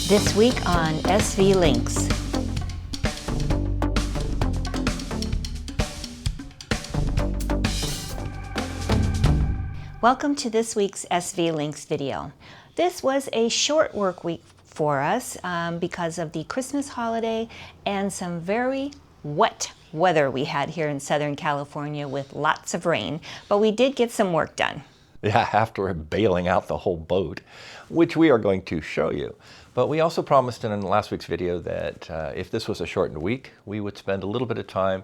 This week on SV Lynx. Welcome to this week's SV Lynx video. This was a short work week for us because of the Christmas holiday and some very wet weather we had here in Southern California with lots of rain, but we did get some work done. Yeah, after bailing out the whole boat, which we are going to show you. But we also promised in last week's video that if this was a shortened week, we would spend a little bit of time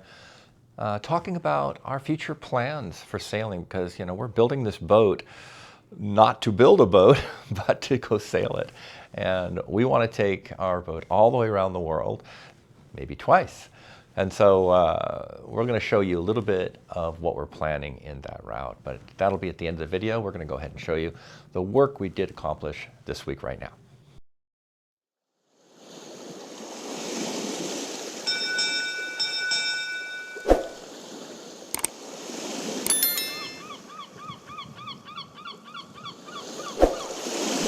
talking about our future plans for sailing, because we're building this boat not to build a boat, but to go sail it. And we want to take our boat all the way around the world, maybe twice. And so we're going to show you a little bit of what we're planning in that route, but that'll be at the end of the video. We're going to go ahead and show you the work we did accomplish this week right now.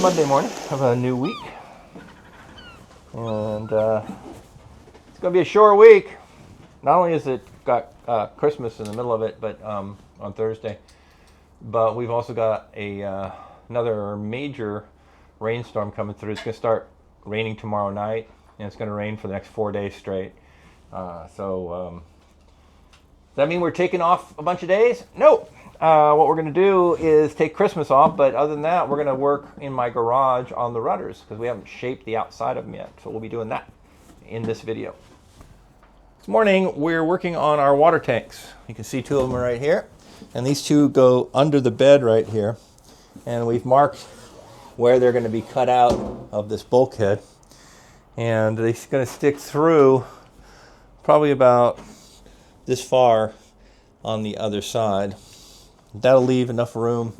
Monday morning of a new week, and it's going to be a short week. Not only is it got Christmas in the middle of it, but on Thursday, but we've also got another major rainstorm coming through. It's going to start raining tomorrow night, and it's going to rain for the next 4 days straight. Does that mean we're taking off a bunch of days? Nope. What we're going to do is take Christmas off, but other than that, we're going to work in my garage on the rudders because we haven't shaped the outside of them yet. So we'll be doing that in this video. This morning, we're working on our water tanks. You can see two of them right here, and these two go under the bed right here. And we've marked where they're going to be cut out of this bulkhead, and they're going to stick through probably about this far on the other side. That'll leave enough room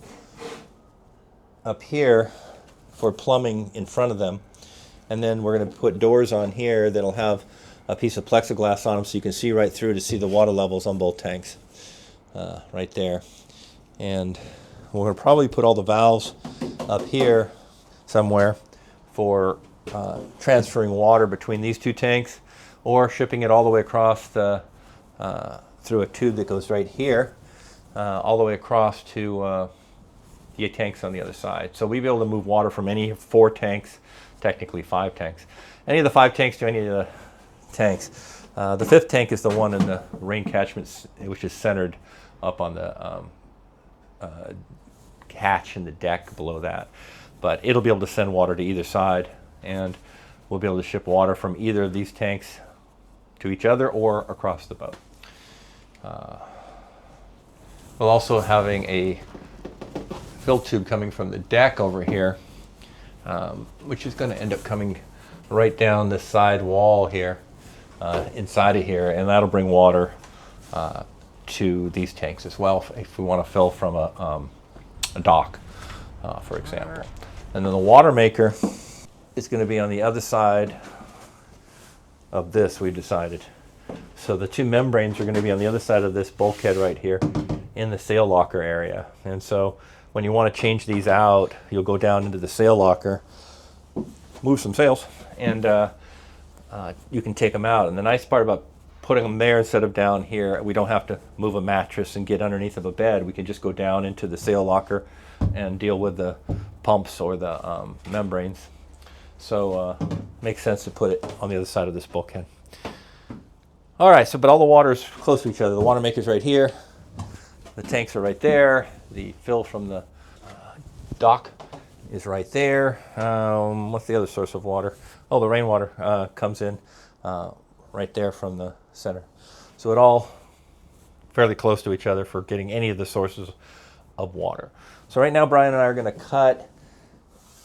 up here for plumbing in front of them. And then we're going to put doors on here that'll have a piece of plexiglass on them so you can see right through to see the water levels on both tanks right there. And we're going to probably put all the valves up here somewhere for transferring water between these two tanks, or shipping it all the way across the through a tube that goes right here, all the way across to the tanks on the other side. So we'll be able to move water from any 4 tanks, technically 5 tanks, any of the 5 tanks to any of the tanks. The 5th tank is the one in the rain catchment, which is centered up on the hatch in the deck below that. But it'll be able to send water to either side, and we'll be able to ship water from either of these tanks to each other or across the boat. We're also having a fill tube coming from the deck over here, which is going to end up coming right down the side wall here, inside of here, and that'll bring water to these tanks as well if we want to fill from a dock, for example. And then the water maker is going to be on the other side of this, we decided. So the 2 membranes are going to be on the other side of this bulkhead right here in the sail locker area. And so when you want to change these out, you'll go down into the sail locker, move some sails, and you can take them out. And the nice part about putting them there instead of down here, we don't have to move a mattress and get underneath of a bed. We can just go down into the sail locker and deal with the pumps or the membranes. So makes sense to put it on the other side of this bulkhead. All right, but all the water's close to each other. The water maker's right here. The tanks are right there. The fill from the dock is right there. What's the other source of water? Oh, the rainwater comes in right there from the center. So it all fairly close to each other for getting any of the sources of water. So right now, Brian and I are going to cut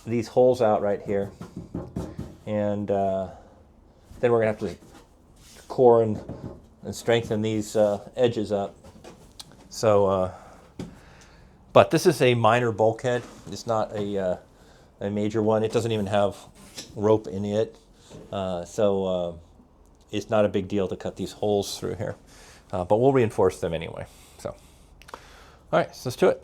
these holes out right here, and then we're going to have to core and strengthen these edges up. So, but this is a minor bulkhead. It's not a major one. It doesn't even have rope in it, so it's not a big deal to cut these holes through here. But we'll reinforce them anyway. So, all right, so let's do it.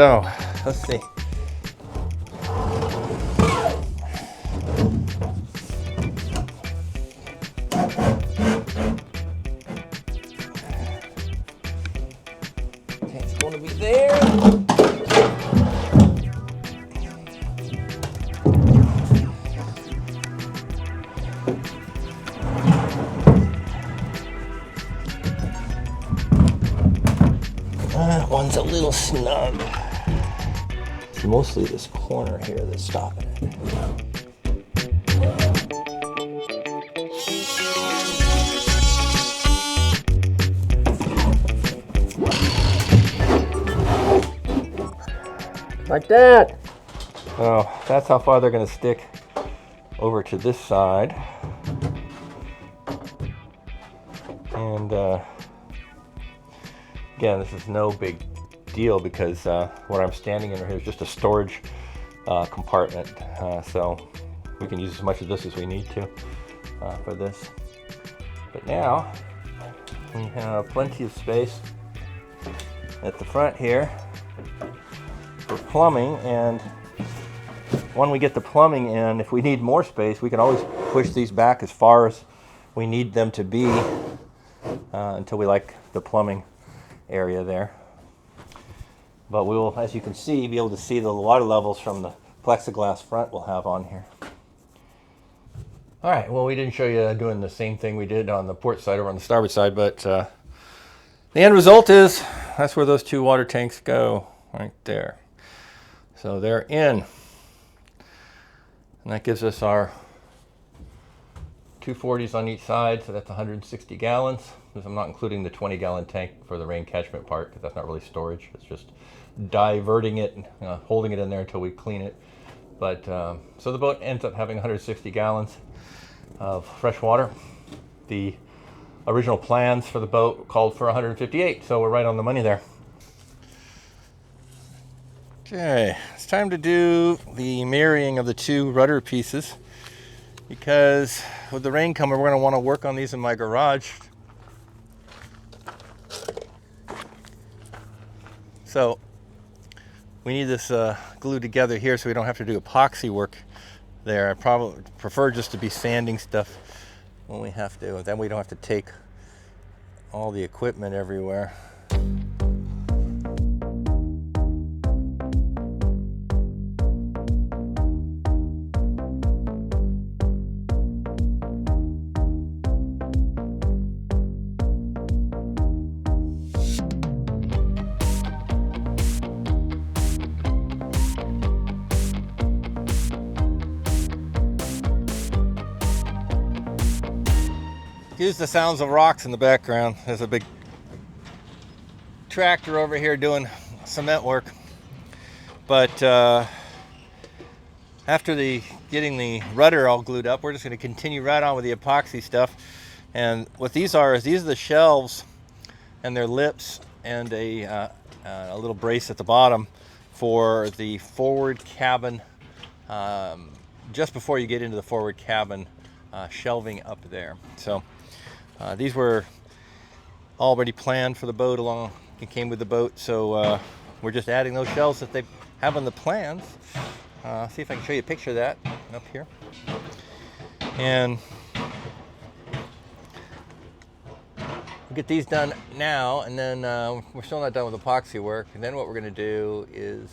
So let's see. Okay, it's going to be there. That one's a little snug. It's mostly this corner here that's stopping it. Like that. So that's how far they're going to stick over to this side. And again, this is no big deal because what I'm standing in here is just a storage compartment. So we can use as much of this as we need to for this. But now we have plenty of space at the front here for plumbing, and when we get the plumbing in, if we need more space, we can always push these back as far as we need them to be until we like the plumbing area there. But we will, as you can see, be able to see the water levels from the plexiglass front we'll have on here. All right, well, we didn't show you doing the same thing we did on the port side or on the starboard side, but the end result is that's where those two water tanks go, right there. So they're in. And that gives us our 240s on each side, so that's 160 gallons. Because I'm not including the 20-gallon tank for the rain catchment part, because that's not really storage. It's just diverting it, holding it in there until we clean it. But so the boat ends up having 160 gallons of fresh water. The original plans for the boat called for 158, so we're right on the money there. Okay, it's time to do the marrying of the two rudder pieces, because with the rain coming, we're going to want to work on these in my garage. So we need this glued together here so we don't have to do epoxy work there. I probably prefer just to be sanding stuff when we have to. Then we don't have to take all the equipment everywhere. Excuse the sounds of rocks in the background. There's a big tractor over here doing cement work. But after getting the rudder all glued up, we're just going to continue right on with the epoxy stuff. And what these are the shelves and their lips and a little brace at the bottom for the forward cabin, just before you get into the forward cabin shelving up there. So these were already planned for the boat along. It came with the boat, so we're just adding those shelves that they have on the plans. See if I can show you a picture of that up here. And we'll get these done now, and then we're still not done with epoxy work. And then what we're going to do is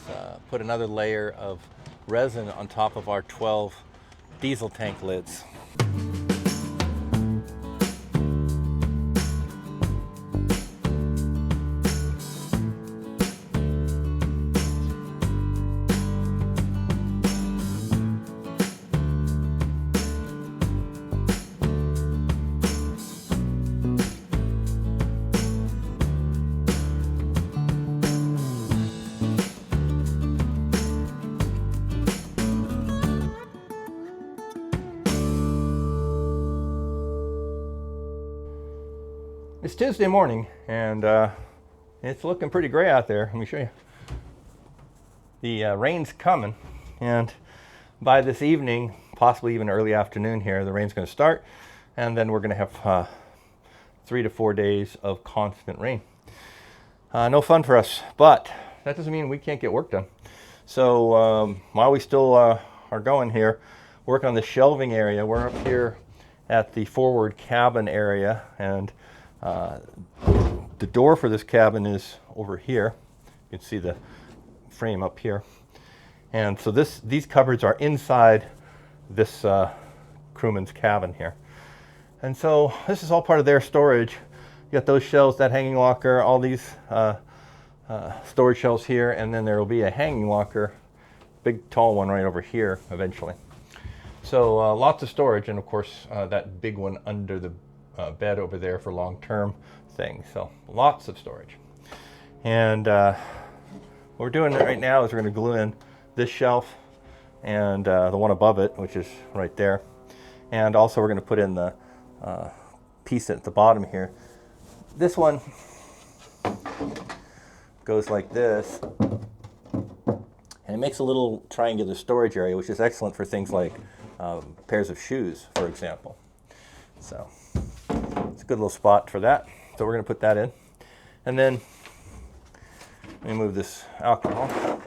put another layer of resin on top of our 12 diesel tank lids. It's Tuesday morning, and it's looking pretty gray out there. Let me show you. The rain's coming, and by this evening, possibly even early afternoon here, the rain's going to start, and then we're going to have 3 to 4 days of constant rain. No fun for us, but that doesn't mean we can't get work done. So while we still are going here, work on the shelving area. We're up here at the forward cabin area, and the door for this cabin is over here. You can see the frame up here. And so these cupboards are inside this crewman's cabin here. And so this is all part of their storage. You got those shelves, that hanging locker, all these storage shelves here, and then there will be a hanging locker, big tall one right over here eventually. So lots of storage, and of course that big one under the bed over there for long-term things. So lots of storage. And what we're doing right now is we're going to glue in this shelf and the one above it, which is right there. And also we're going to put in the piece at the bottom here. This one goes like this, and it makes a little triangular storage area, which is excellent for things like pairs of shoes, for example. So it's a good little spot for that. So we're going to put that in. And then let me move this alcohol.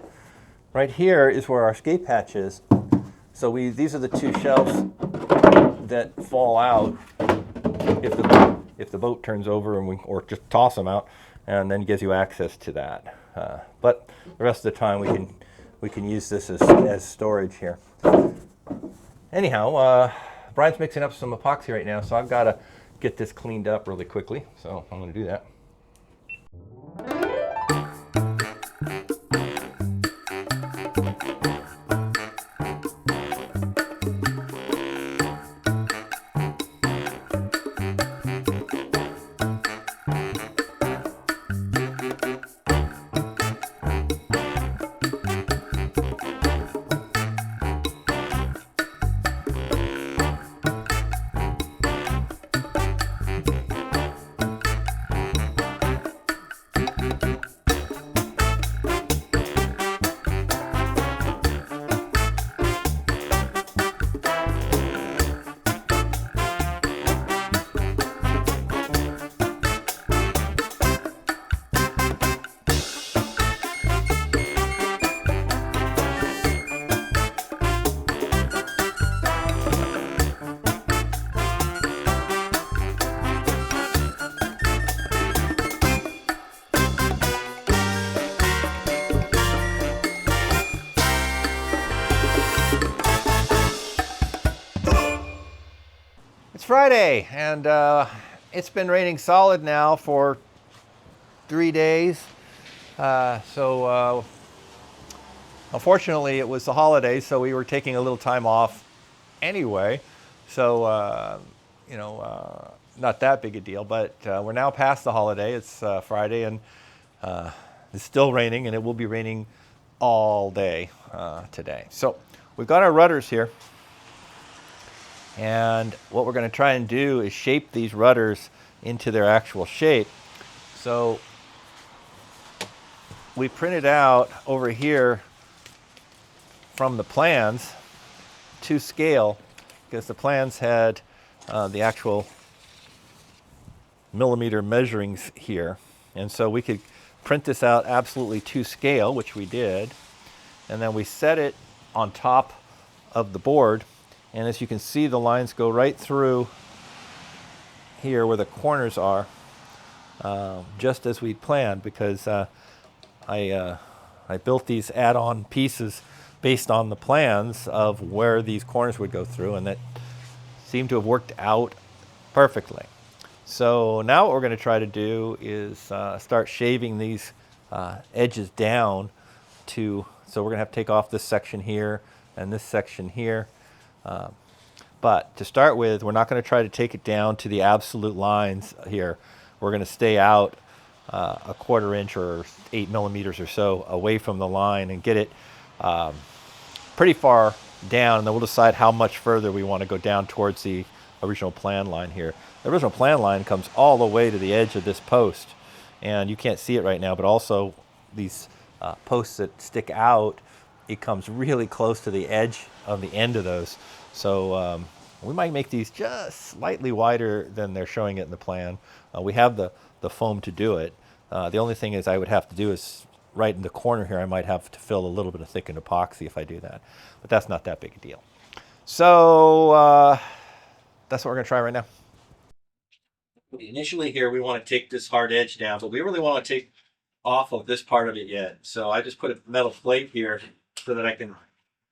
Right here is where our escape hatch is. So these are the two shelves that fall out if the boat turns over, and or just toss them out, and then gives you access to that. But the rest of the time we can use this as storage here. Anyhow, Brian's mixing up some epoxy right now, so I've got to get this cleaned up really quickly. So I'm going to do that. Friday, and it's been raining solid now for 3 days. So unfortunately it was the holidays, so we were taking a little time off anyway. So not that big a deal, but we're now past the holiday. It's Friday, and it's still raining, and it will be raining all day today. So we've got our rudders here. And what we're going to try and do is shape these rudders into their actual shape. So we printed out over here from the plans to scale, because the plans had the actual millimeter measurings here. And so we could print this out absolutely to scale, which we did. And then we set it on top of the board. And as you can see, the lines go right through here where the corners are, just as we planned, because I built these add-on pieces based on the plans of where these corners would go through, and that seemed to have worked out perfectly. So now what we're going to try to do is start shaving these edges down so we're going to have to take off this section here and this section here. But to start with, we're not going to try to take it down to the absolute lines here. We're going to stay out a 1/4 inch or 8 millimeters or so away from the line and get it pretty far down, and then we'll decide how much further we want to go down towards the original plan line here. The original plan line comes all the way to the edge of this post, and you can't see it right now, but also these posts that stick out, it comes really close to the edge of the end of those. So we might make these just slightly wider than they're showing it in the plan. We have the foam to do it. The only thing is I would have to do is right in the corner here, I might have to fill a little bit of thickened epoxy if I do that. But that's not that big a deal. So that's what we're going to try right now. Initially here, we want to take this hard edge down, but we really want to take off of this part of it yet. So I just put a metal plate here so that I can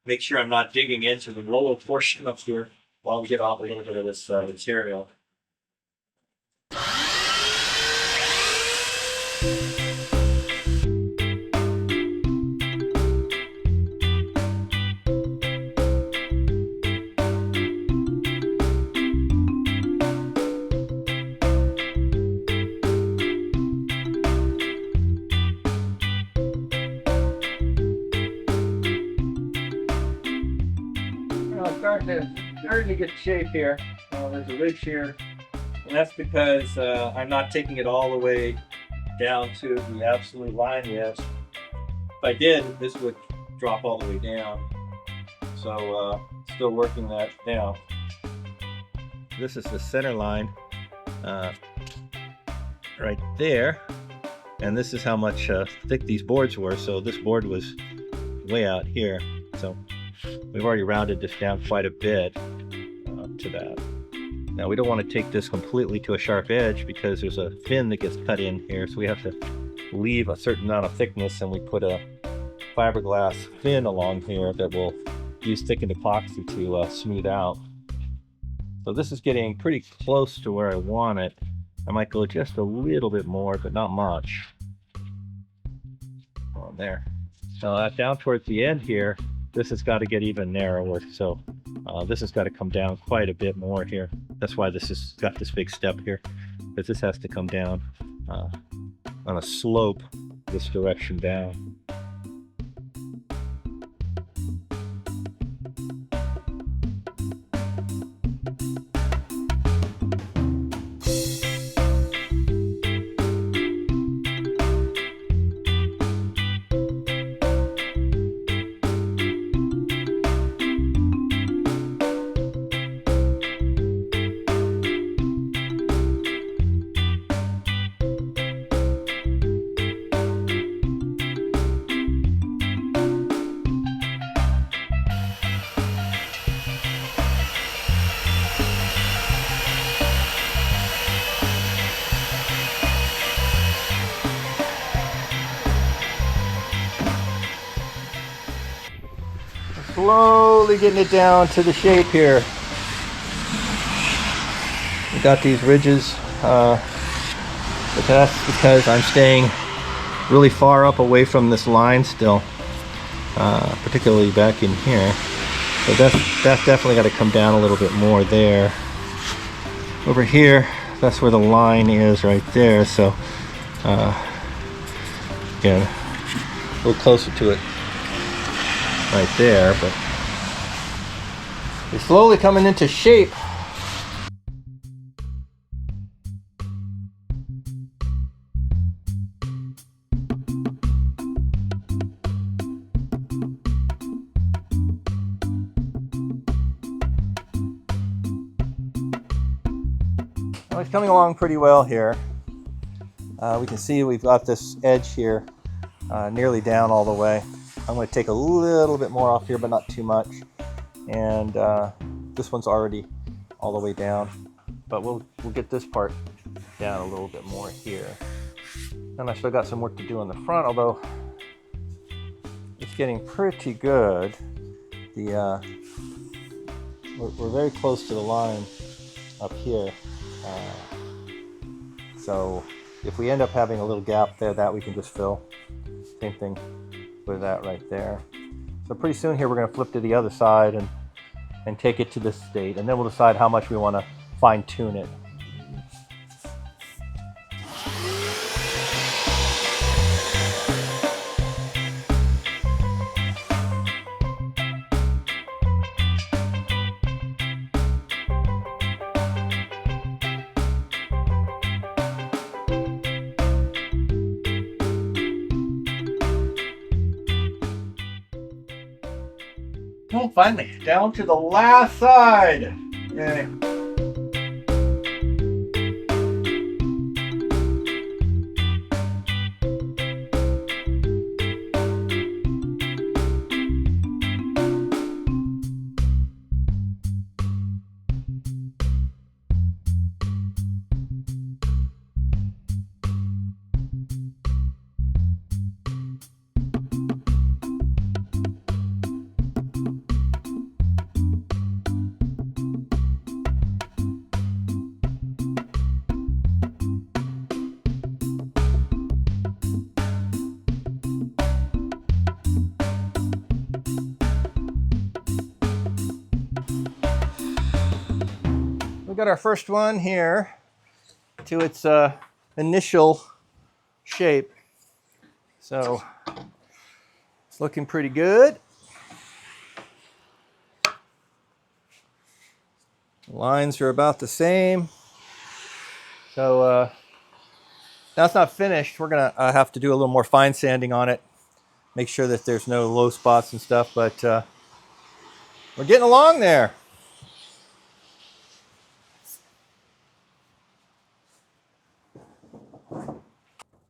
make sure I'm not digging into the lower portion up here while we get off a little bit of this material. Starting to get shape here. There's a ridge here, and that's because I'm not taking it all the way down to the absolute line yet. If I did, this would drop all the way down. So still working that down. This is the center line right there, and this is how much thick these boards were. So this board was way out here. So we've already rounded this down quite a bit to that. Now we don't want to take this completely to a sharp edge because there's a fin that gets cut in here, so we have to leave a certain amount of thickness, and we put a fiberglass fin along here that will use thickened epoxy to smooth out. So this is getting pretty close to where I want it. I might go just a little bit more, but not much. On there. Now down towards the end here, this has got to get even narrower, so this has got to come down quite a bit more here. That's why this has got this big step here, because this has to come down on a slope this direction down. Slowly getting it down to the shape here. We got these ridges, but that's because I'm staying really far up away from this line still, particularly back in here. So that's definitely got to come down a little bit more there. Over here, that's where the line is right there. So again, a little closer to it right there, but it's slowly coming into shape. Well, it's coming along pretty well here. We can see we've got this edge here nearly down all the way. I'm going to take a little bit more off here, but not too much. And this one's already all the way down, but we'll get this part down a little bit more here. And I still got some work to do on the front, although it's getting pretty good. We're very close to the line up here, so if we end up having a little gap there, that we can just fill. Same thing with that right there. So pretty soon here we're going to flip to the other side and take it to this state, and then we'll decide how much we want to fine tune it. Well, finally, down to the last side. Yay. got our first one here to its initial shape. So it's looking pretty good. Lines are about the same. So now it's not finished. We're gonna have to do a little more fine sanding on it. Make sure that there's no low spots and stuff, but we're getting along there.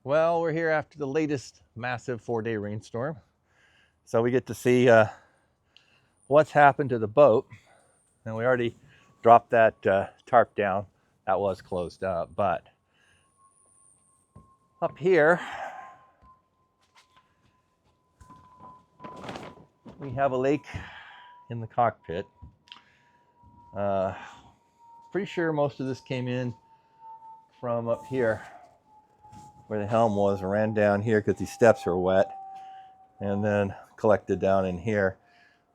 Well, we're here after the latest massive 4-day rainstorm. So we get to see what's happened to the boat. And we already dropped that tarp down. That was closed up, but up here, we have a lake in the cockpit. Pretty sure most of this came in from up here where the helm was, and ran down here because these steps are wet, and then collected down in here.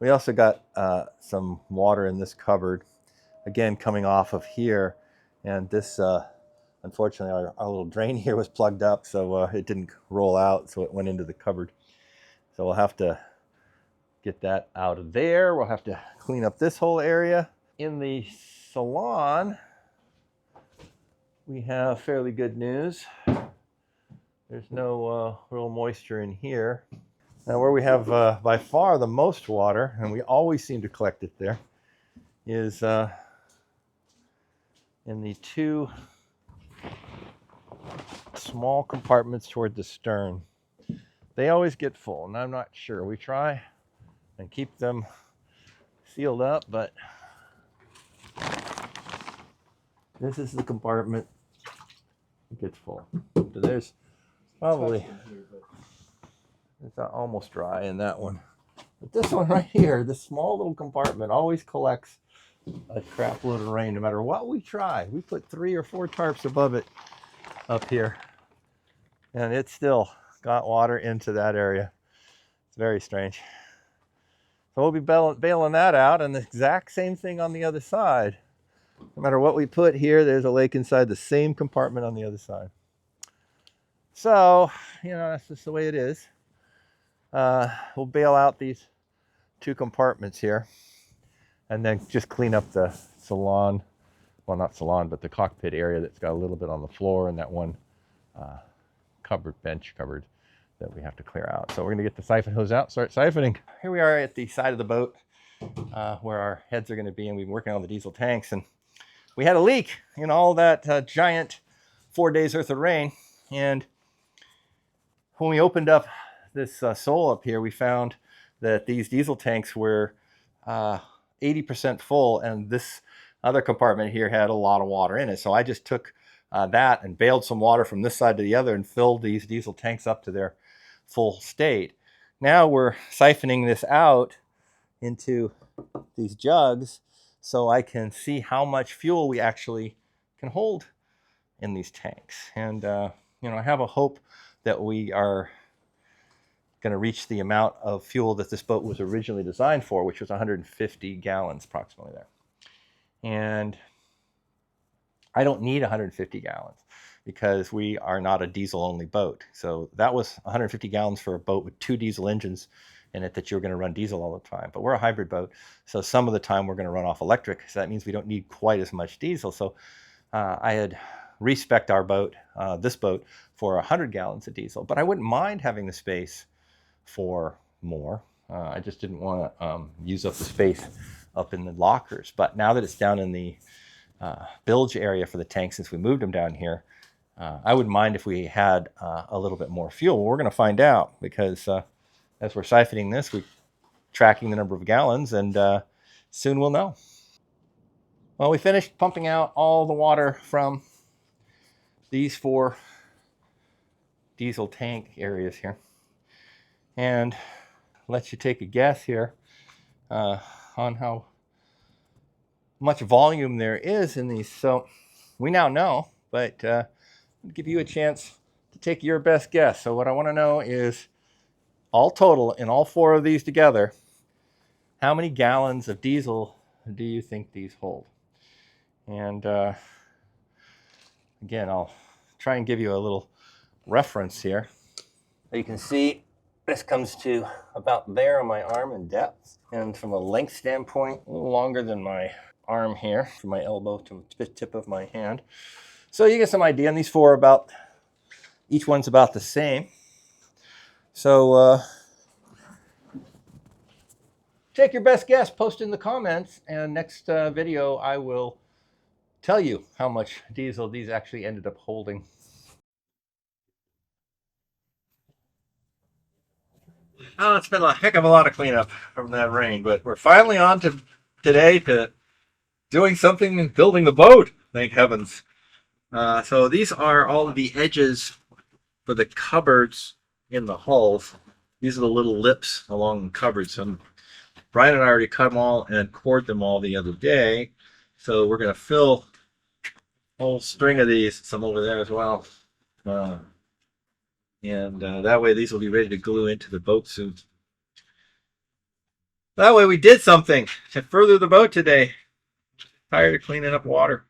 We also got some water in this cupboard, again coming off of here, and this unfortunately our little drain here was plugged up, so it didn't roll out, so it went into the cupboard. So we'll have to get that out of there. We'll have to clean up this whole area. In the salon, we have fairly good news. There's no real moisture in here. Now where we have by far the most water, and we always seem to collect it there, is in the two small compartments toward the stern. They always get full, and I'm not sure. We try and keep them sealed up, but this is the compartment that gets full. So there's probably, it's almost dry in that one. But this one right here, this small little compartment always collects a crap load of rain no matter what we try. We put 3 or 4 tarps above it up here, and it's still got water into that area. It's very strange. So we'll be bailing that out, and the exact same thing on the other side. No matter what we put here, there's a lake inside the same compartment on the other side. So, you know, that's just the way it is. We'll bail out these 2 compartments here, and then just clean up the salon, well, not salon, but the cockpit area that's got a little bit on the floor, and that one bench cupboard that we have to clear out. So we're going to get the siphon hose out, start siphoning. Here we are at the side of the boat where our heads are going to be, and we've been working on the diesel tanks, and we had a leak in all that giant 4 days worth of rain. And when we opened up this sole up here, we found that these diesel tanks were 80% full, and this other compartment here had a lot of water in it. So I just took that and bailed some water from this side to the other and filled these diesel tanks up to their full state. Now we're siphoning this out into these jugs so I can see how much fuel we actually can hold in these tanks. And you know, I have a hope that we are going to reach the amount of fuel that this boat was originally designed for, which was 150 gallons approximately there. And I don't need 150 gallons because we are not a diesel-only boat. So that was 150 gallons for a boat with 2 diesel engines in it that you're going to run diesel all the time. But we're a hybrid boat, so some of the time we're going to run off electric. So that means we don't need quite as much diesel. So I had respec'd our boat, this boat, for 100 gallons of diesel. But I wouldn't mind having the space for more. I just didn't want to use up the space up in the lockers. But now that it's down in the bilge area for the tank, since we moved them down here, I wouldn't mind if we had a little bit more fuel. We're going to find out, because as we're siphoning this, we're tracking the number of gallons, and soon we'll know. Well, we finished pumping out all the water from these 4 diesel tank areas here, and let you take a guess here on how much volume there is in these. So we now know, but I'll give you a chance to take your best guess. So what I want to know is, all total in all 4 of these together, how many gallons of diesel do you think these hold? And again, I'll try and give you a little reference here. You can see this comes to about there on my arm in depth. And from a length standpoint, a little longer than my arm here, from my elbow to the tip of my hand. So you get some idea. And these four are about, each one's about the same. So take your best guess, post in the comments, and next video I will tell you how much diesel these actually ended up holding. Oh, it's been a heck of a lot of cleanup from that rain, but we're finally on to today to doing something and building the boat, thank heavens. So these are all of the edges for the cupboards in the hulls. These are the little lips along the cupboards. And Brian and I already cut them all and cored them all the other day. So we're going to fill a whole string of these, some over there as well. That way these will be ready to glue into the boat soon. That way we did something to further the boat today. Tired of cleaning up water.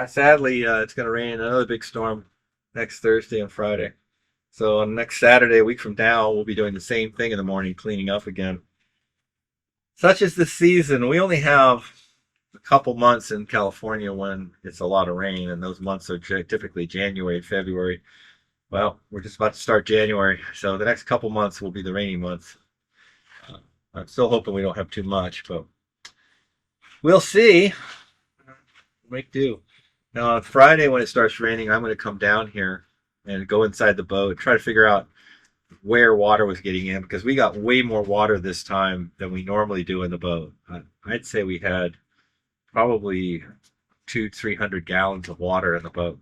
Sadly, it's going to rain another big storm next Thursday and Friday. So on next Saturday, a week from now, we'll be doing the same thing in the morning, cleaning up again. Such is the season. We only have a couple months in California when it's a lot of rain, and those months are typically January, February. Well, we're just about to start January, so the next couple months will be the rainy months. I'm still hoping we don't have too much, but we'll see. Make do. Now on Friday when it starts raining, I'm going to come down here and go inside the boat, try to figure out where water was getting in, because we got way more water this time than we normally do in the boat. I'd say we had probably 200-300 gallons of water in the boat,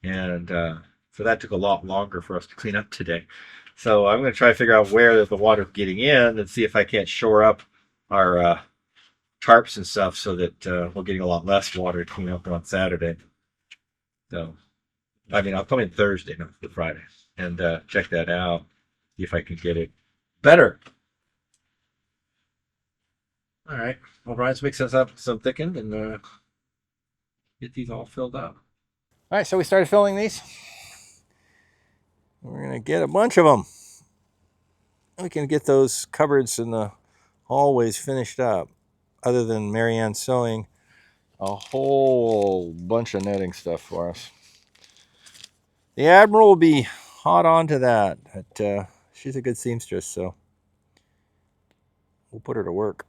and so that took a lot longer for us to clean up today. So I'm going to try to figure out where the water's getting in and see if I can't shore up our tarps and stuff so that we're getting a lot less water to clean up on Saturday. So, I mean, I'll come in Thursday, not the Friday, and check that out, see if I can get it better. All right. Well, Brian's mixing us up some thickened and get these all filled up. All right, so we started filling these. We're going to get a bunch of them. We can get those cupboards in the hallways finished up. Other than Marianne sewing a whole bunch of netting stuff for us. The Admiral will be hot on to that. But, she's a good seamstress, so we'll put her to work.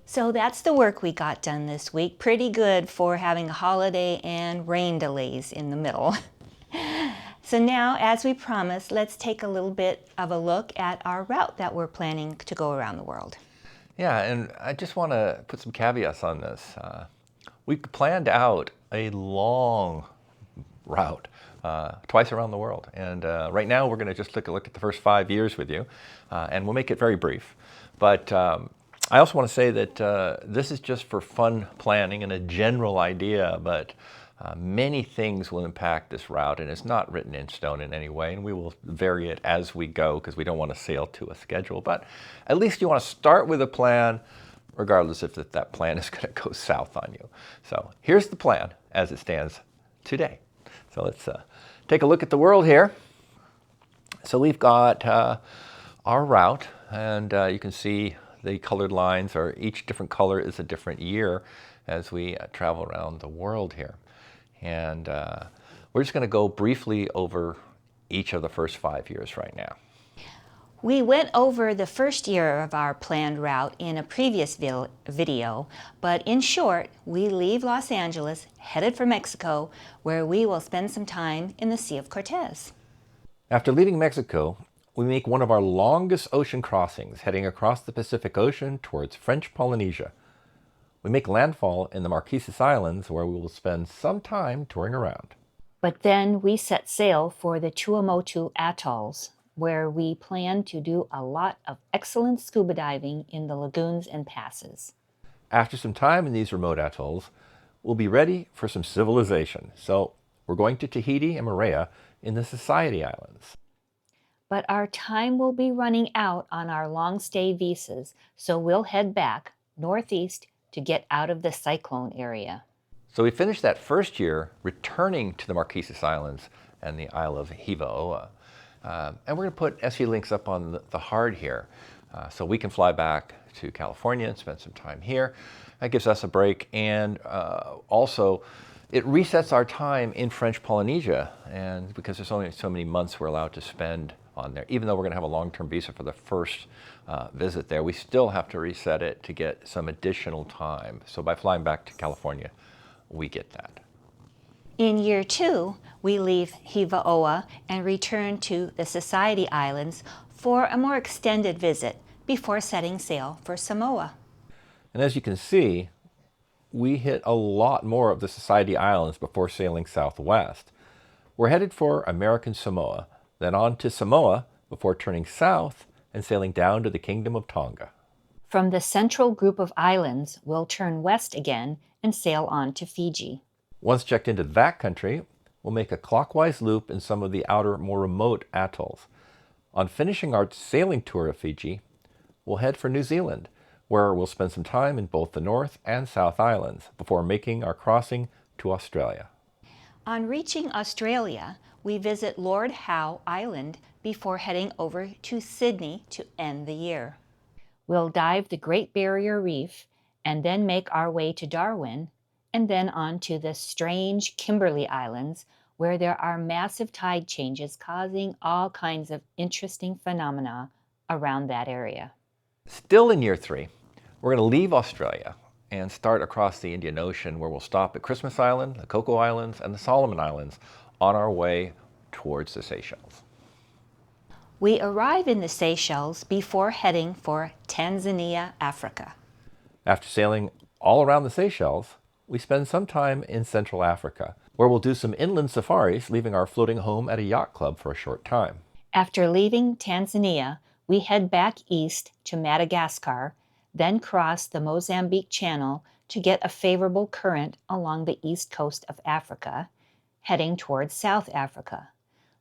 So that's the work we got done this week. Pretty good for having a holiday and rain delays in the middle. So now, as we promised, let's take a little bit of a look at our route that we're planning to go around the world. Yeah, and I just want to put some caveats on this. We planned out a long route, twice around the world. And right now we're going to just take a look at the first 5 years with you, and we'll make it very brief. But I also want to say that this is just for fun planning and a general idea, but many things will impact this route, and it's not written in stone in any way, and we will vary it as we go because we don't want to sail to a schedule. But at least you want to start with a plan, regardless if that plan is going to go south on you. So here's the plan as it stands today. So let's take a look at the world here. So we've got our route, and you can see the colored lines are each different color is a different year as we travel around the world here. And we're just going to go briefly over each of the first 5 years right now. We went over the first year of our planned route in a previous video, but in short, we leave Los Angeles, headed for Mexico, where we will spend some time in the Sea of Cortez. After leaving Mexico, we make one of our longest ocean crossings, heading across the Pacific Ocean towards French Polynesia. We make landfall in the Marquesas Islands, where we will spend some time touring around. But then we set sail for the Tuamotu Atolls, where we plan to do a lot of excellent scuba diving in the lagoons and passes. After some time in these remote atolls, we'll be ready for some civilization. So we're going to Tahiti and Moorea in the Society Islands. But our time will be running out on our long stay visas, so we'll head back northeast to get out of the cyclone area. So we finished that first year returning to the Marquesas Islands and the Isle of Hivaoa. And we're going to put SV Lynx up on the hard here so we can fly back to California and spend some time here. That gives us a break, and also it resets our time in French Polynesia, and because there's only so many months we're allowed to spend on there. Even though we're going to have a long-term visa for the first visit there, we still have to reset it to get some additional time. So by flying back to California, we get that. In year 2, we leave Hivaoa and return to the Society Islands for a more extended visit before setting sail for Samoa. And as you can see, we hit a lot more of the Society Islands before sailing southwest. We're headed for American Samoa, then on to Samoa before turning south and sailing down to the Kingdom of Tonga. From the central group of islands, we'll turn west again and sail on to Fiji. Once checked into that country, we'll make a clockwise loop in some of the outer, more remote atolls. On finishing our sailing tour of Fiji, we'll head for New Zealand, where we'll spend some time in both the North and South Islands before making our crossing to Australia. On reaching Australia, we visit Lord Howe Island before heading over to Sydney to end the year. We'll dive the Great Barrier Reef and then make our way to Darwin, and then on to the strange Kimberley Islands, where there are massive tide changes causing all kinds of interesting phenomena around that area. Still in year 3, we're going to leave Australia and start across the Indian Ocean, where we'll stop at Christmas Island, the Coco Islands, and the Solomon Islands on our way towards the Seychelles. We arrive in the Seychelles before heading for Tanzania, Africa. After sailing all around the Seychelles, we spend some time in Central Africa, where we'll do some inland safaris, leaving our floating home at a yacht club for a short time. After leaving Tanzania, we head back east to Madagascar, then cross the Mozambique Channel to get a favorable current along the east coast of Africa, heading towards South Africa.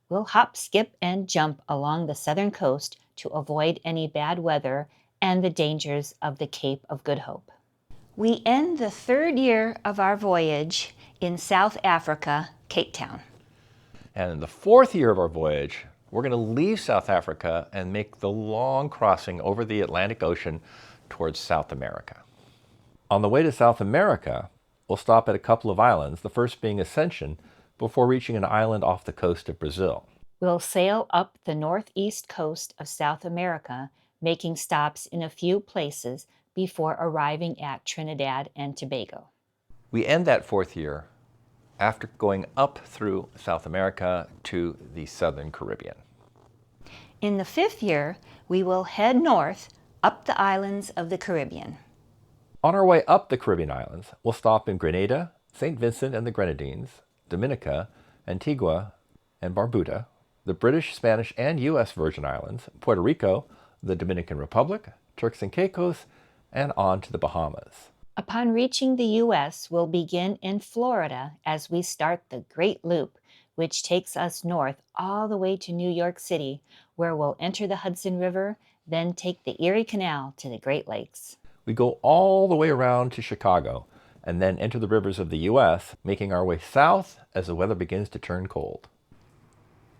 We'll hop, skip, and jump along the southern coast to avoid any bad weather and the dangers of the Cape of Good Hope. We end the 3rd year of our voyage in South Africa, Cape Town. And in the 4th year of our voyage, we're going to leave South Africa and make the long crossing over the Atlantic Ocean towards South America. On the way to South America, we'll stop at a couple of islands, the first being Ascension, before reaching an island off the coast of Brazil. We'll sail up the northeast coast of South America, making stops in a few places before arriving at Trinidad and Tobago. We end that 4th year after going up through South America to the Southern Caribbean. In the 5th year, we will head north up the islands of the Caribbean. On our way up the Caribbean islands, we'll stop in Grenada, St. Vincent and the Grenadines, Dominica, Antigua, and Barbuda, the British, Spanish, and U.S. Virgin Islands, Puerto Rico, the Dominican Republic, Turks and Caicos, and on to the Bahamas. Upon reaching the U.S., we'll begin in Florida as we start the Great Loop, which takes us north all the way to New York City, where we'll enter the Hudson River, then take the Erie Canal to the Great Lakes. We go all the way around to Chicago, and then enter the rivers of the U.S., making our way south as the weather begins to turn cold.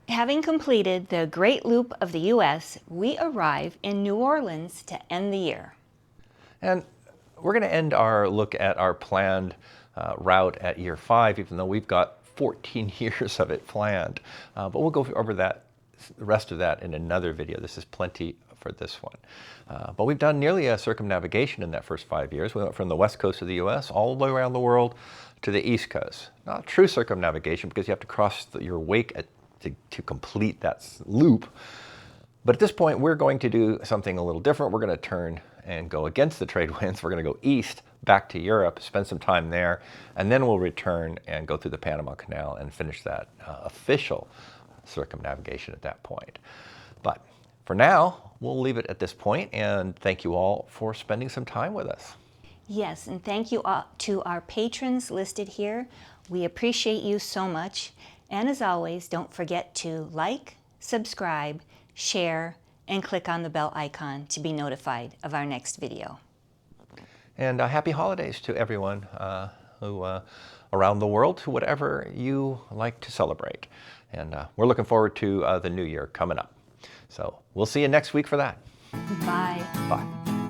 Having completed the Great Loop of the U.S., we arrive in New Orleans to end the year. And we're going to end our look at our planned route at year 5, even though we've got 14 years of it planned. But we'll go over that the rest of that in another video. This is plenty for this one. But we've done nearly a circumnavigation in that first 5 years. We went from the west coast of the US all the way around the world to the east coast. Not true circumnavigation because you have to cross your wake to complete that loop. But at this point, we're going to do something a little different. We're going to turn and go against the trade winds. We're going to go east back to Europe, spend some time there, and then we'll return and go through the Panama Canal and finish that official circumnavigation at that point. But for now, we'll leave it at this point, and thank you all for spending some time with us. Yes, and thank you all to our patrons listed here. We appreciate you so much. And as always, don't forget to like, subscribe, share, and click on the bell icon to be notified of our next video. And happy holidays to everyone who around the world, to whatever you like to celebrate. And we're looking forward to the new year coming up. So we'll see you next week for that. Bye. Bye.